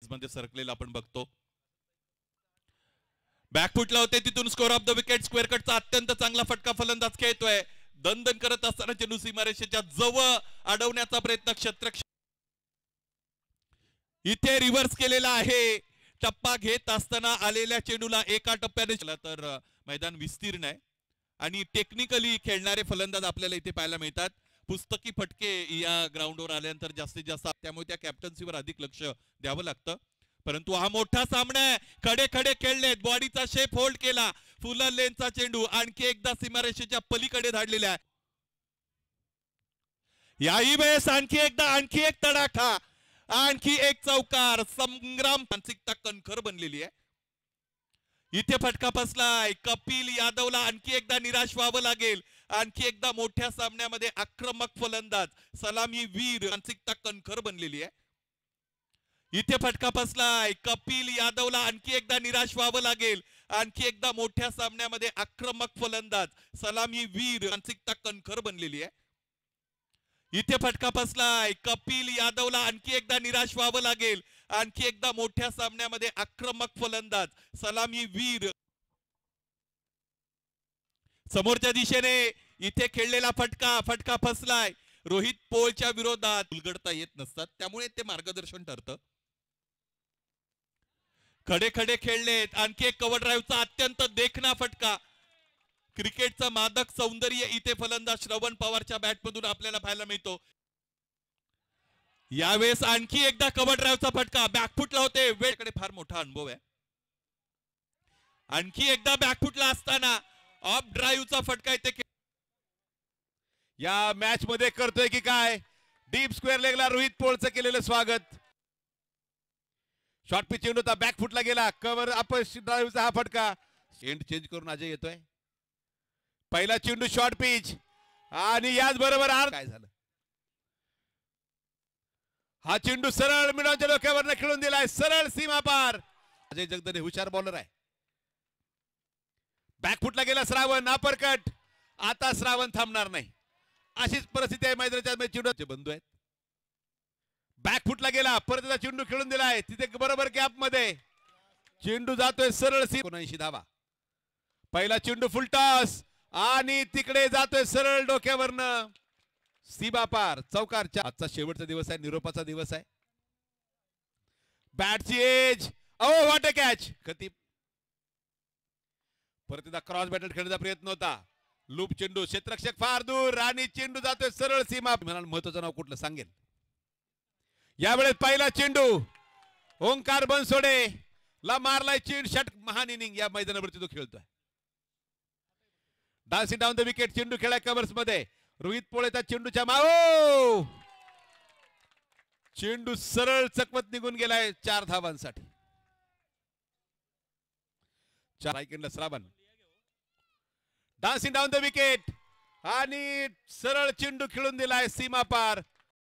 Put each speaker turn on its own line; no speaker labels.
मध्ये सरकलेला आपण बघतो. बॅकफुटला होते तिथून score off the wicket. Square कटचा अत्यंत चांगला फटका फलंदाज खेळतोय. दणदण करत असताना चेंडू सीमारेषेच्या जवळ अडवण्याचा प्रयत्न क्षेत्ररक्षक इथे रिव्हर्स केलेला आहे. टप्पा घेत असताना आलेल्या चेंडूला एका टप्प्याने तर मैदान विस्तीर्ण आहे आणि टेक्निकली खेळणारे फलंदाज आपल्याला इथे पाहायला मिळतात. पुस्तकी फटके या ग्राउंडवर आल्यानंतर जास्तीत जास्त, त्यामुळे त्या कॅप्टन्सीवर अधिक लक्ष द्यावं लागतं. परंतु हा मोठा सामना आहे. खडे खडे खेळलेत. बॉडीचा शेप होल्ड केला. फुलर लेनचा चेंडू आणखी एकदा सीमारेषेच्या पलीकडे धाडलेला आहे. याही वेळेस आणखी एक तडाखा, आणखी एक चौकार. संग्राम मानसिकता कणखर बनलेली आहे. इथे फटका फसलाय. कपिल यादवला आणखी एकदा निराश व्हावं लागेल. आणखी एकदा मोठ्या सामन्यामध्ये आक्रमक फलंदाज, सलामी वीर, मानसिकता कणखर बनलेली आहे. इथे फटका फसलाय. कपिल यादवला आणखी एकदा निराश व्हावं लागेल. आणखी एकदा मोठ्या सामन्यामध्ये आक्रमक फलंदाज, सलामी वीर, मानसिकता कणखर बनलेली आहे. इथे फटका फसलाय. कपिल यादवला आणखी एकदा निराश व्हावं लागेल. आणखी एकदा मोठ्या सामन्यामध्ये आक्रमक फलंदाज, सलामी वीर. समोरच्या दिशेने इथे खेळलेला फटका फसलाय. रोहित पोळच्या विरोधात उलगडता येत नसतात, त्यामुळे ते मार्गदर्शन ठरतं. खडे खडे खेळलेत. आणखी एक कव्हर ड्राईव्हचा अत्यंत देखणा फटका. क्रिकेटचं मादक सौंदर्य इथे फलंदाज श्रवण पवारच्या बॅटमधून आपल्याला पाहायला मिळतो. यावेळेस आणखी एकदा कव्हर ड्राईव्हचा फटका. बॅकफुटला होते. वेळेकडे फार मोठा अनुभव आहे. आणखी एकदा बॅकफुटला असताना ऑफ ड्राईव्हचा फटका इथे
या मॅच मध्ये करतोय की काय. डीप स्क्वेअर लेगला रोहित पोळचं केलेलं स्वागत. शॉर्ट पिच चेंडू होता, बॅकफुटला गेला. कव्हर अपर ड्राईव्हचा हा फटका. एंड चेंज करून अजय येतोय. पहिला चेंडू शॉर्ट पिच आणि याच बरोबर काय झालं. हा चेंडू सरळ मिडॉनच्या डोक्यावरनं खेळून दिलाय. सरळ सीमा पार. अजय जगदने हुशार बॉलर आहे. बॅकफुटला गेला श्रावण. अपरकट. आता श्रावण थांबणार नाही, अशीच परिस्थिती आहे मैदानाच्या. चेंडूचे बंधू आहेत. बॅकफुटला गेला. परत त्याचा चेंडू खेळून दिलाय. तिथे बरोबर गॅप मध्ये चेंडू जातोय सरळ 79 धावा. पहिला चेंडू फुल टॉस आणि तिकडे जातोय सरळ डोक्यावरनं सीमा पार. चौकारच्या. आजचा शेवटचा दिवस आहे, निरोपाचा दिवस आहे. बॅटची edge. Oh what a catch. Khatib परत एकदा क्रॉस बॅटर खेळण्याचा प्रयत्न होता. लूप चेंडू. क्षेत्ररक्षक फार दूर आणि चेंडू जातोय सरळ सीमा. महत्वाचं नाव कुठलं सांगेल. यावेळेस पहिला चेंडू ओंकार बनसोडे ला मारलाय. चेंडू षट महान इनिंग या मैदानावरती तो खेळतोय. Dancing down the wicket. चेंडू खेळाय कव्हर्स मध्ये. रोहित पोळेचा चेंडूच्या माओ. चेंडू सरळ चकवत निघून गेलाय 4 धावांसाठी. 4 सेकंडला Shravan. Dancing down the wicket आणि सरळ चेंडू खेळून दिलाय सीमा पार.